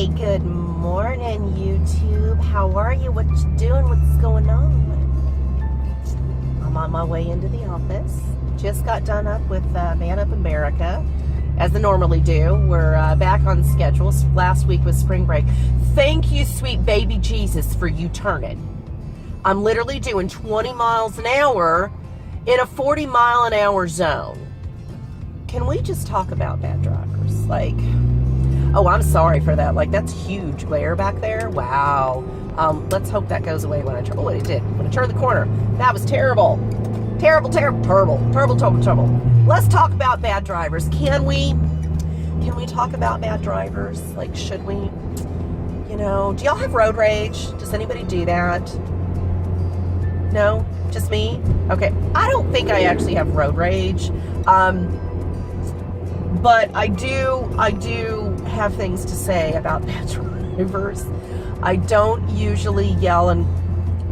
Hey, good morning, YouTube. How are you? What you doing? What's going on? I'm on my way into the office. Just got done up with Man Up America, as I normally do. We're back on schedule. Last week was spring break. Thank you, sweet baby Jesus, for you turning. I'm literally doing 20 miles an hour in a 40-mile-an-hour zone. Can we just talk about bad drivers? Like, oh, I'm sorry for that. Like, that's huge glare back there. Wow. Let's hope that goes away when I turn. Oh, it did. When I turned the corner. That was terrible. Terrible, terrible, terrible. Let's talk about bad drivers. Can we talk about bad drivers? Like, should we? You know, do y'all have road rage? Does anybody do that? No? Just me? Okay. I don't think I actually have road rage. But I do have things to say about bad drivers. I don't usually yell and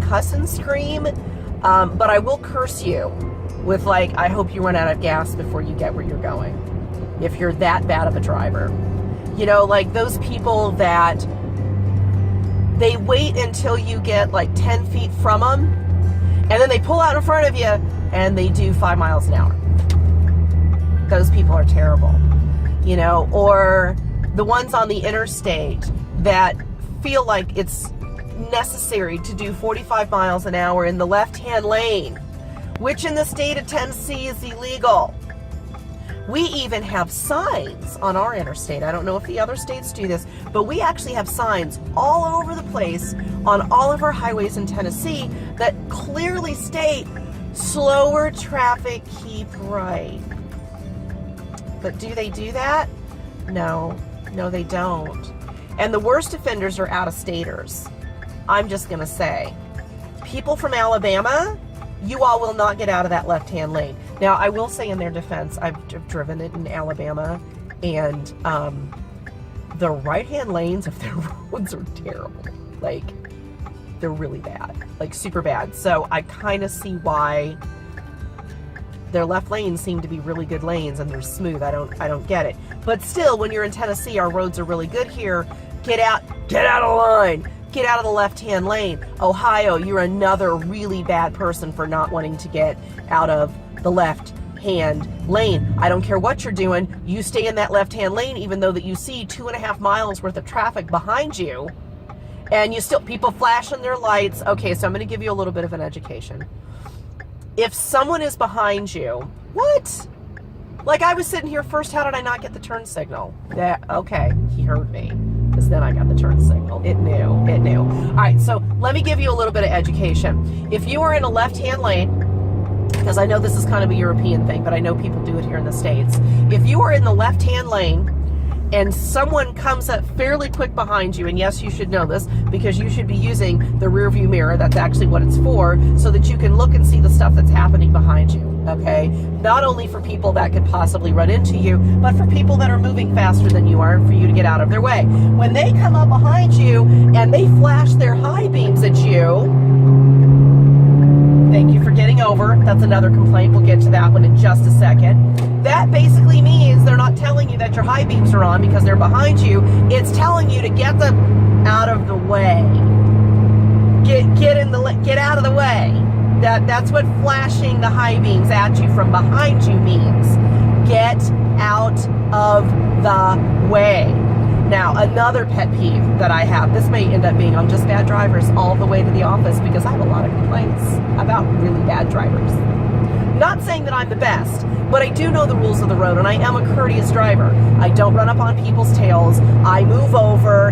cuss and scream, but I will curse you with, like, I hope you run out of gas before you get where you're going, if you're that bad of a driver. You know, like those people that they wait until you get like 10 feet from them, and then they pull out in front of you and they do 5 miles an hour. Those people are terrible, you know, or the ones on the interstate that feel like it's necessary to do 45 miles an hour in the left-hand lane, which in the state of Tennessee is illegal. We even have signs on our interstate. I don't know if the other states do this, but we actually have signs all over the place on all of our highways in Tennessee that clearly state, slower traffic, keep right. But do they do that? No, they don't. And the worst offenders are out-of-staters. I'm just going to say, people from Alabama, you all will not get out of that left-hand lane. Now, I will say in their defense, I've driven it in Alabama, and the right-hand lanes of their roads are terrible. Like, they're really bad, like super bad. So I kind of see why their left lanes seem to be really good lanes and they're smooth. I don't get it. But still, when you're in Tennessee, our roads are really good here. Get out of line. Get out of the left-hand lane. Ohio, you're another really bad person for not wanting to get out of the left-hand lane. I don't care what you're doing. You stay in that left-hand lane even though that you see 2.5 miles worth of traffic behind you, and you still, people flashing their lights. Okay, so I'm going to give you a little bit of an education. If someone is behind you, what? Like, I was sitting here first, how did I not get the turn signal? Yeah, okay, he heard me, because then I got the turn signal. It knew. All right, so let me give you a little bit of education. If you are in a left-hand lane, because I know this is kind of a European thing, but I know people do it here in the States. If you are in the left-hand lane, and someone comes up fairly quick behind you, and yes, you should know this, because you should be using the rear view mirror, that's actually what it's for, so that you can look and see the stuff that's happening behind you, okay? Not only for people that could possibly run into you, but for people that are moving faster than you are, and for you to get out of their way. When they come up behind you, and they flash their high beams at you, thank you for getting over. That's another complaint. We'll get to that one in just a second. That basically means they're not telling you that your high beams are on because they're behind you. It's telling you to get them out of the way. Get out of the way. That's what flashing the high beams at you from behind you means. Get out of the way. Now, another pet peeve that I have, this may end up being on just bad drivers all the way to the office, because I have a lot of complaints about really bad drivers. Not saying that I'm the best, but I do know the rules of the road, and I am a courteous driver. I don't run up on people's tails. I move over.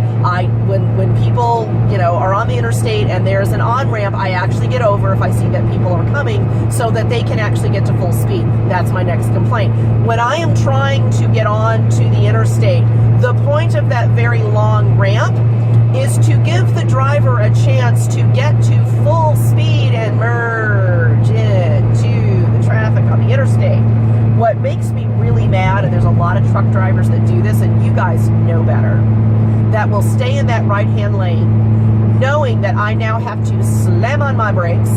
When people, you know, are on the interstate and there's an on-ramp, I actually get over if I see that people are coming so that they can actually get to full speed. That's my next complaint. When I am trying to get on to the interstate, the point of that very long ramp is to give the driver a chance to get to full speed and merge into the traffic on the interstate. What makes me really mad, and there's a lot of truck drivers that do this, and you guys know better, that will stay in that right-hand lane knowing that I now have to slam on my brakes,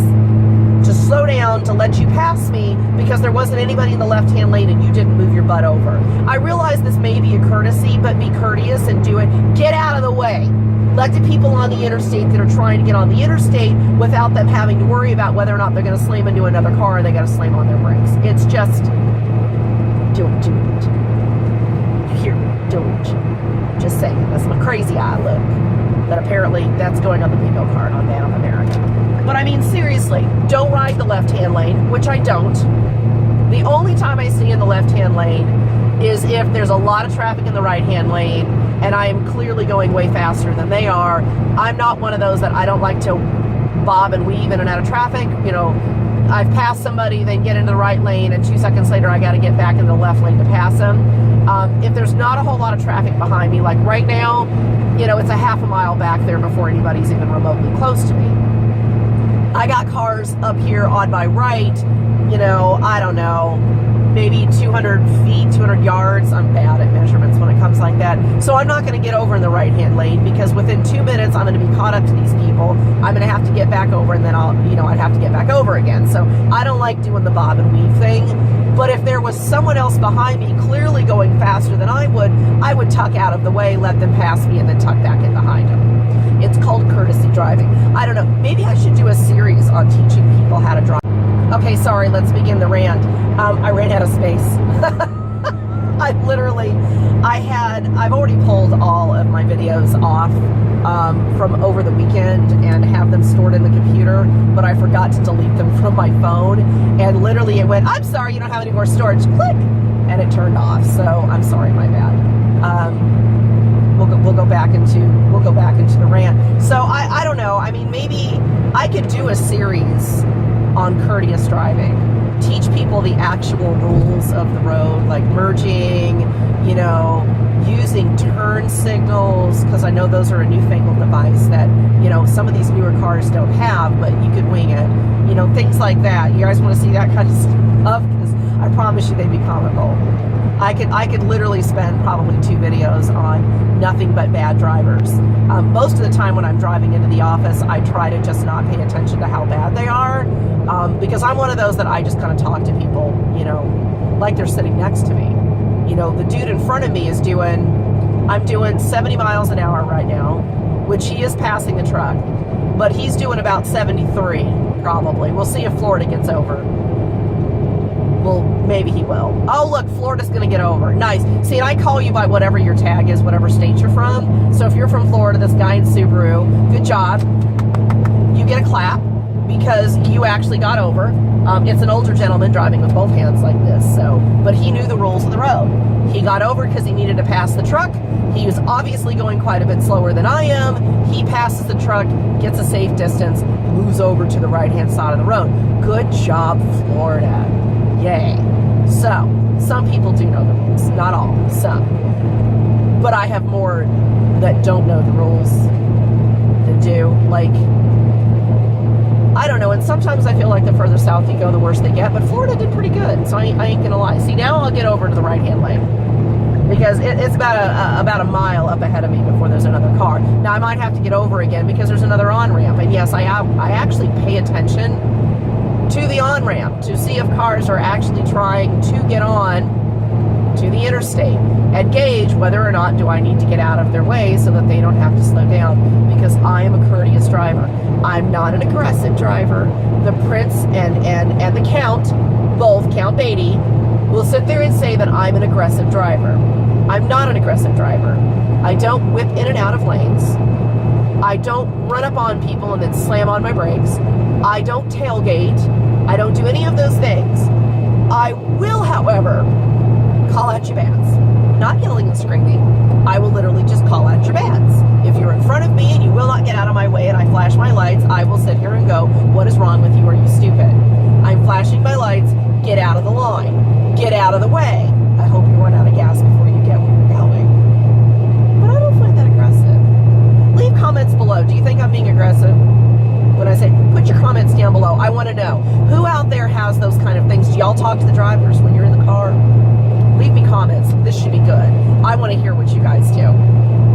to slow down to let you pass me because there wasn't anybody in the left-hand lane and you didn't move your butt over. I realize this may be a courtesy, but be courteous and do it. Get out of the way. Let the people on the interstate that are trying to get on the interstate without them having to worry about whether or not they're going to slam into another car or they got to slam on their brakes. It's just, don't do it. Here, don't. Just saying, that's my crazy eye look. But apparently that's going on the bingo card on Bad of America. But I mean, seriously, don't ride the left-hand lane, which I don't. The only time I see in the left-hand lane is if there's a lot of traffic in the right-hand lane and I am clearly going way faster than they are. I'm not one of those that I don't like to bob and weave in and out of traffic. You know, I've passed somebody, then get into the right lane, and 2 seconds later I got to get back into the left lane to pass them. If there's not a whole lot of traffic behind me, like right now, you know, it's a half a mile back there before anybody's even remotely close to me. I got cars up here on my right, you know, I don't know, maybe 200 feet, 200 yards. I'm bad at measurements when it comes like that. So I'm not going to get over in the right-hand lane because within 2 minutes I'm going to be caught up to these people. I'm going to have to get back over and then I'd have to get back over again. So I don't like doing the bob and weave thing. But if there was someone else behind me clearly going faster than I would tuck out of the way, let them pass me, and then tuck back in behind them. It's called courtesy driving. I don't know. Maybe I should do a series on teaching people how to drive. Okay, sorry, let's begin the rant. I ran out of space. I've already pulled all of my videos off from over the weekend and have them stored in the computer, but I forgot to delete them from my phone. And literally it went, I'm sorry, you don't have any more storage. Click, and it turned off. So I'm sorry, my bad. We'll go back into the rant. So I don't know. I mean, maybe I could do a series on courteous driving. Teach people the actual rules of the road, like merging, you know, using turn signals, because I know those are a newfangled device that, you know, some of these newer cars don't have, but you could wing it. You know, things like that. You guys want to see that kind of stuff? Because I promise you they'd be comical. I could literally spend probably 2 videos on nothing but bad drivers. Most of the time when I'm driving into the office, I try to just not pay attention to how bad they are, because I'm one of those that I just kind of talk to people, you know, like they're sitting next to me. You know, the dude in front of me is I'm doing 70 miles an hour right now, which he is passing the truck, but he's doing about 73 probably. We'll see if Florida gets over. Well, maybe he will. Oh, look, Florida's going to get over. Nice. See, and I call you by whatever your tag is, whatever state you're from. So if you're from Florida, this guy in Subaru, good job. You get a clap because you actually got over. It's an older gentleman driving with both hands like this. But he knew the rules of the road. He got over because he needed to pass the truck. He was obviously going quite a bit slower than I am. He passes the truck, gets a safe distance, moves over to the right-hand side of the road. Good job, Florida. Yay. So, some people do know the rules. Not all. Some. But I have more that don't know the rules than do. Like, I don't know. And sometimes I feel like the further south you go, the worse they get. But Florida did pretty good. So I ain't going to lie. See, now I'll get over to the right-hand lane. Because it's about a mile up ahead of me before there's another car. Now, I might have to get over again because there's another on-ramp. And yes, I actually pay attention to the on-ramp to see if cars are actually trying to get on to the interstate and gauge whether or not do I need to get out of their way so that they don't have to slow down, because I am a courteous driver. I'm not an aggressive driver. The Prince and the Count, both Count Beatty, will sit there and say that I'm an aggressive driver. I'm not an aggressive driver. I don't whip in and out of lanes. I don't run up on people and then slam on my brakes. I don't tailgate. I don't do any of those things. I will, however, call out your bads. Not yelling and screaming. I will literally just call out your bads. If you're in front of me and you will not get out of my way and I flash my lights, I will sit here and go, what is wrong with you? Are you stupid? I'm flashing my lights. Get out of the line. Get out of the way. I hope you run out of gas before you get where you're going. But I don't find that aggressive. Leave comments below. Do you think I'm being aggressive? When I say, put your comments down below. I want to know, who out there has those kind of things? Do y'all talk to the drivers when you're in the car? Leave me comments. This should be good. I want to hear what you guys do.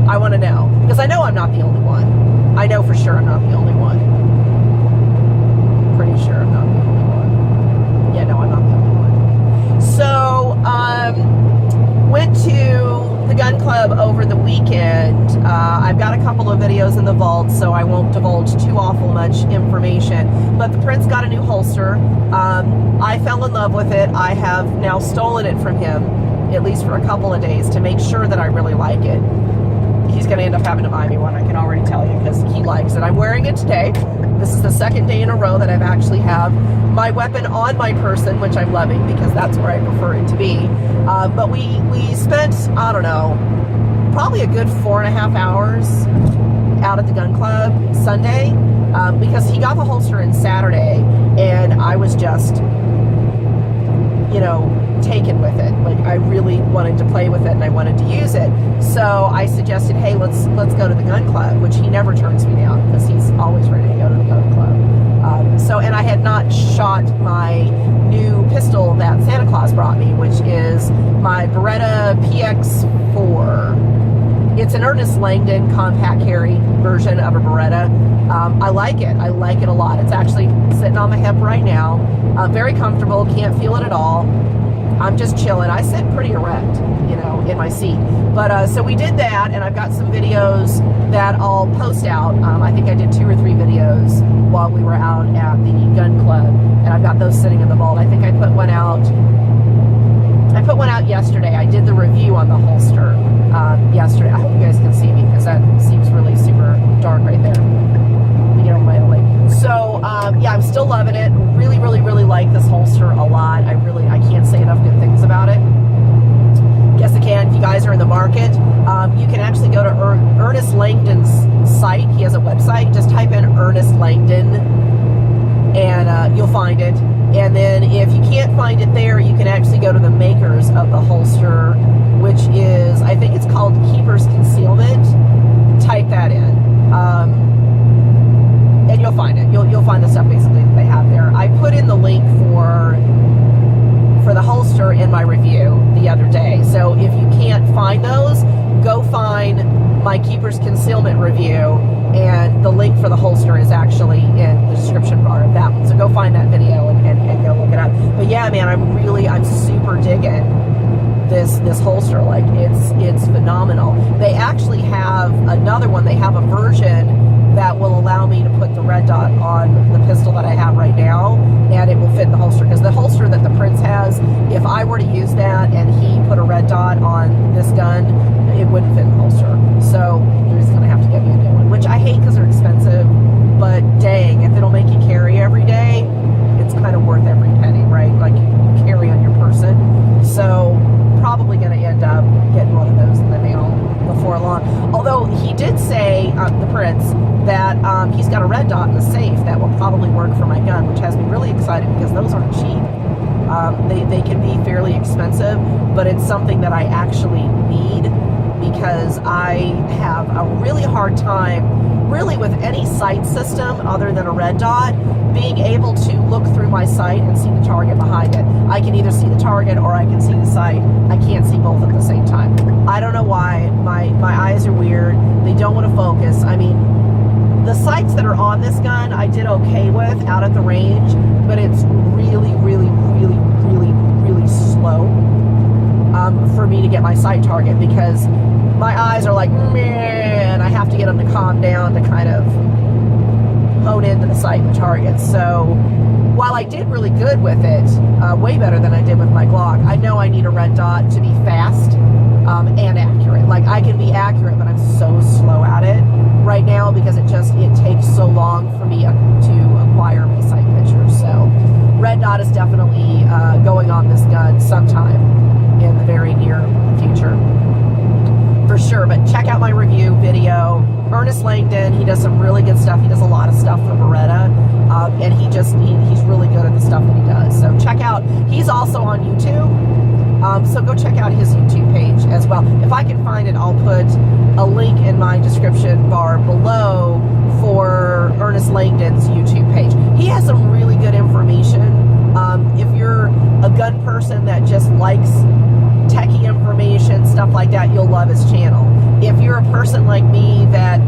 I want to know. Because I know I'm not the only one. I know for sure I'm not the only one. Pretty pretty sure I'm not the only one. Yeah, no, I'm not the only one. So, went to the gun club over the weekend. I've got a couple of videos in the vault, so I won't divulge too awful much information. But the Prince got a new holster. I fell in love with it. I have now stolen it from him, at least for a couple of days, to make sure that I really like it. He's going to end up having to buy me one, I can already tell you, because he likes it. I'm wearing it today. This is the second day in a row that I've actually have my weapon on my person, which I'm loving because that's where I prefer it to be. But we spent, I don't know, probably a good 4.5 hours out at the gun club Sunday, because he got the holster in Saturday, and I was just, you know, taken with it. Like, I really wanted to play with it and I wanted to use it. So I suggested, hey, let's go to the gun club, which he never turns me down because he's always ready to go to the gun club. And I had not shot my new pistol that Santa Claus brought me, which is my Beretta PX4. It's an Ernest Langdon compact carry version of a Beretta. I like it. I like it a lot. It's actually sitting on my hip right now. Very comfortable. Can't feel it at all. I'm just chilling. I sit pretty erect, you know, in my seat. But so we did that, and I've got some videos that I'll post out. I think I did 2 or 3 videos while we were out at the gun club, and I've got those sitting in the vault. I think I put one out. I put one out yesterday. I did the review on the holster yesterday. I hope you guys can see me because that seems really super dark right there. Let me get over my link. So yeah, I'm still loving it. Really, really, really like this holster a lot. I can't say enough good things about it. Guess I can. If you guys are in the market, you can actually go to Ernest Langdon's site. He has a website. Just type in Ernest Langdon and you'll find it. And then if you can't find it there, you can actually go to the makers of the holster, which is, I think it's called Keeper's Concealment. Type that in. And you'll find it. You'll find the stuff basically that they have there. I put in the link for the holster in my review the other day. So if you can't find those, go find my Keeper's Concealment review, and the link for the holster is actually in the description bar of that one. So go find that video and go look it up. But yeah, man, I'm super digging this holster. Like, it's phenomenal. They actually have another one. They have a version that will allow me to put the red dot on the pistol that I have right now, and it will fit the holster. Because the holster that the Prince has, if I were to use that and he put a red dot on this gun, it wouldn't fit the holster. So you're just going to have to get me a new one, which I hate because they're expensive, but dang, if it'll make you carry every day, it's kind of worth every penny, right? Like, you carry on your person. So probably going to end up getting one of those in the mail before long. Although he did say, the Prince, that he's got a red dot in the safe that will probably work for my gun, which has me really excited because those aren't cheap. They can be fairly expensive, but it's something that I actually need because I have a really hard time, really, with any sight system other than a red dot, being able to look through my sight and see the target behind it. I can either see the target or I can see the sight. I can't see both at the same time. I don't know why. My eyes are weird. They don't want to focus. I mean, the sights that are on this gun I did okay with out at the range, but it's really, really, really, really, really slow for me to get my sight target because my eyes are like, man, I have to get them to calm down to kind of hone into the sight and the target. So while I did really good with it, way better than I did with my Glock, I know I need a red dot to be fast and accurate. Like, I can be accurate, but I'm so slow at it right now because it takes so long for me to acquire my sight pictures. So red dot is definitely going on this gun sometime in the very near future for sure. But check out my review video. Ernest Langdon, he does some really good stuff. He does a lot of stuff for Beretta, and he's really good at the stuff that he does. So check out, he's also on YouTube, so go check out his YouTube page as well. If I can find it, I'll put a link in my description bar below for Ernest Langdon's YouTube page. He has some really good information. If you're a gun person that just likes techie information, stuff like that, you'll love his channel. If you're a person like me that,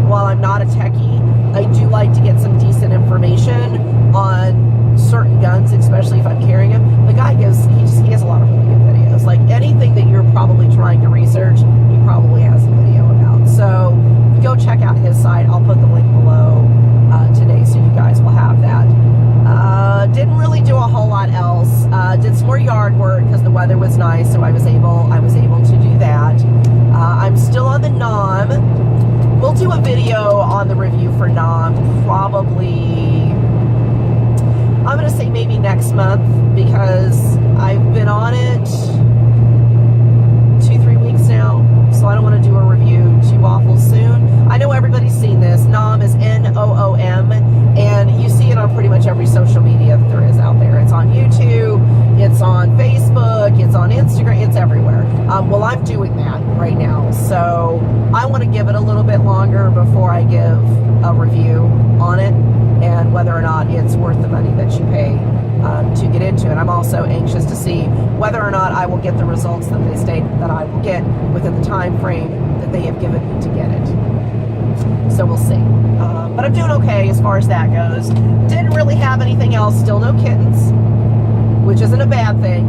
while I'm not a techie, I do like to get some decent information, on certain guns, especially if I'm carrying them. The guy he has a lot of really good videos. Like anything that you're probably trying to research, he probably has a video about. So go check out his site. I'll put the link below today, so you guys will have that. Didn't really do a whole lot else. Did some more yard work because the weather was nice, so I was able to do that. I'm still on the nom. We'll do a video on the review for nom probably, I'm going to say maybe next month, because I've been on it 2-3 weeks now, so I don't want to do a review too awful soon. I know everybody's seen this. Nom is N-O-O-M, and you see it on pretty much every social media that there is out there. It's on YouTube, it's on Facebook, it's on Instagram, it's everywhere. Well, I'm doing that right now, so I want to give it a little bit longer before I give a review on it, and whether or not it's worth the money that you pay to get into it. I'm also anxious to see whether or not I will get the results that they state that I will get within the time frame that they have given me to get it. So we'll see. But I'm doing okay as far as that goes. Didn't really have anything else. Still no kittens, which isn't a bad thing.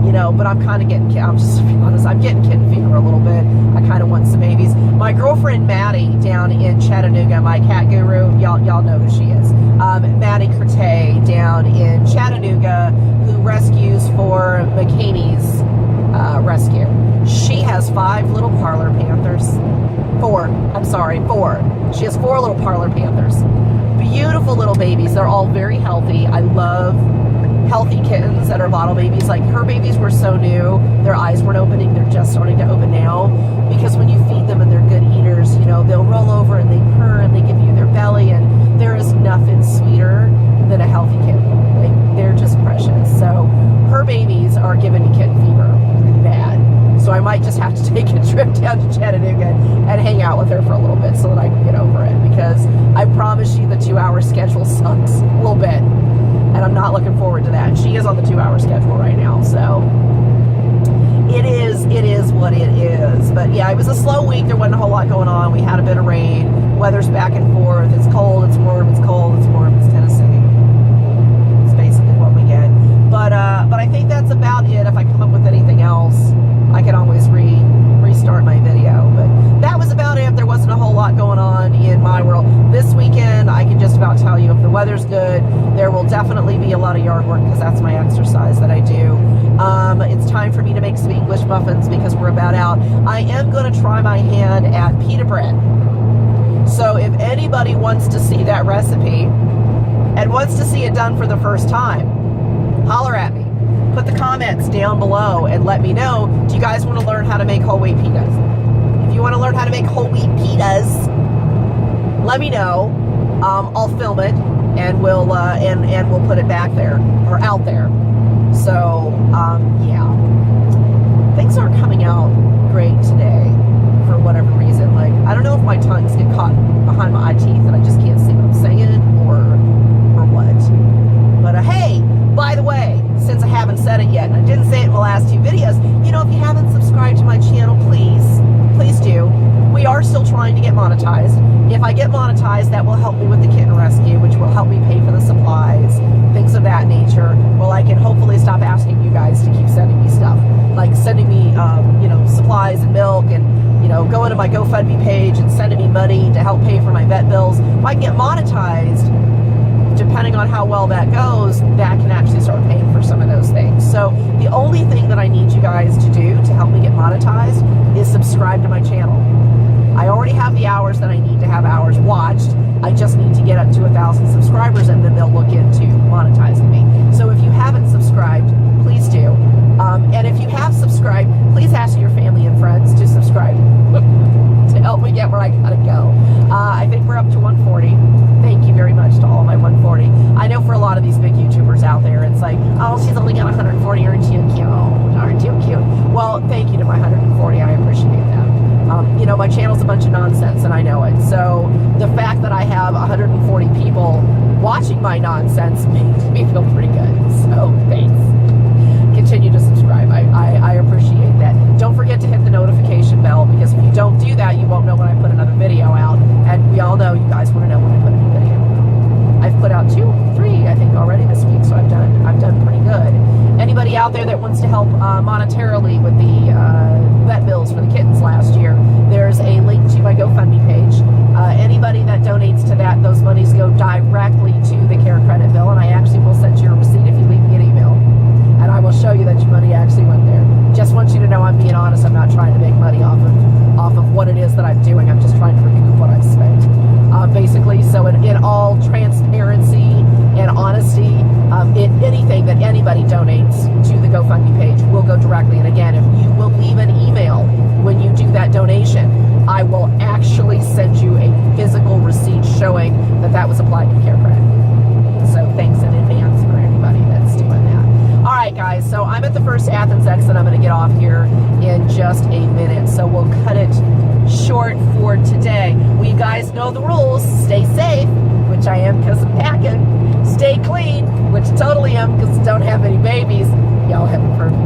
You know, but I'm kind of getting, I'm just to be honest, I'm getting kitten fever a little bit. I kind of want some babies. My girlfriend Maddie down in Chattanooga, my cat guru, y'all know who she is. Maddie Curtay down in Chattanooga, who rescues for McCaken's rescue. She has 5 little parlor panthers. 4. She has 4 little parlor panthers. Beautiful little babies. They're all very healthy. I love healthy kittens that are bottle babies. Like her babies were so new, their eyes weren't opening. They're just starting to open now, because when you feed them and they're good eaters, you know, they'll roll over and they purr and they give you their belly, and there is nothing sweeter than a healthy kitten. Like, they're just precious. So her babies are giving me kitten fever really bad. So I might just have to take a trip down to Chattanooga and hang out with her for a little bit so that I can get over it, because I promise you the 2-hour schedule sucks a little bit, and I'm not looking forward to that. And she is on the 2-hour schedule right now, so it is what it is. But yeah, it was a slow week. There wasn't a whole lot going on. We had a bit of rain. Weather's back and forth. It's cold, it's warm, it's cold, it's warm. It's Tennessee. It's basically what we get. But I think that's about it. If I come up with anything else, I can always restart my video. But that was about it. There wasn't a whole lot going on in my world. This weekend, I can just about tell you, if the weather's good, there will definitely be a lot of yard work, because that's my exercise that I do. It's time for me to make some English muffins, because we're about out. I am going to try my hand at pita bread. So if anybody wants to see that recipe and wants to see it done for the first time, holler at me. Put the comments down below and let me know. Do you guys want to learn how to make whole wheat pitas? If you want to learn how to make whole wheat pitas, let me know. I'll film it, and we'll put it back there, or out there. So yeah, things aren't coming out great today for whatever reason. Like, I don't know if my tongues get caught behind my eye teeth and I just can't see what I'm saying, or what. But hey, by the way, since I haven't said it yet, and I didn't say it in the last 2 videos, you know, if you haven't subscribed to my channel, please do. We are still trying to get monetized. If I get monetized, that will help me with the kitten rescue, which will help me pay for the supplies, things of that nature. Well, I can hopefully stop asking you guys to keep sending me stuff, like sending me, you know, supplies and milk, and, you know, going to my GoFundMe page and sending me money to help pay for my vet bills. If I can get monetized, depending on how well that goes, that can actually start paying for some of those things. So the only thing that I need you guys to do to help me get monetized is subscribe to my channel. I already have the hours that I need to have hours watched. I just need to get up to 1,000 subscribers, and then they'll look into monetizing me. So if you haven't subscribed, please do. And if you have subscribed, please ask your family and friends to subscribe to help me get where I gotta go. I think we're up to 140. Thank you very much to all my 140. I know for a lot of these big YouTubers out there, it's like, oh, she's only got 140, aren't you cute? Aren't you cute? Well, thank you to my 140. I appreciate that. You know, my channel's a bunch of nonsense, and I know it. So the fact that I have 140 people watching my nonsense makes me feel pretty good. So thanks. Continue to subscribe. I appreciate that. Don't forget to hit the notification bell, because if you don't do that, you won't know when I put another video out. And we all know you guys want to know when I put a new video out. I've put out 2 out there that wants to help monetarily with the vet bills for the kittens last year, there's a link to my GoFundMe page. Anybody that donates to that, those monies go directly to the care credit bill, and I actually will send you a receipt if you leave me an email, and I will show you that your money actually went there. Just want you to know I'm being honest. I'm not trying to make money off of what it is that I'm doing. I'm just trying to recoup what I've spent. Basically, so in all transparency and honesty, anything that anybody donates to the GoFundMe page will go directly. And again, if you will leave an email when you do that donation, I will actually send you a physical receipt showing that that was applied to care credit. So thanks in advance for anybody that's doing that. All right, guys, so I'm at the first Athens exit. I'm going to get off here in just a minute, so we'll cut it short for today. Well, you guys know the rules. Stay safe, which I am because I'm packing. Stay clean, which totally am because I don't have any babies. Y'all have a perfect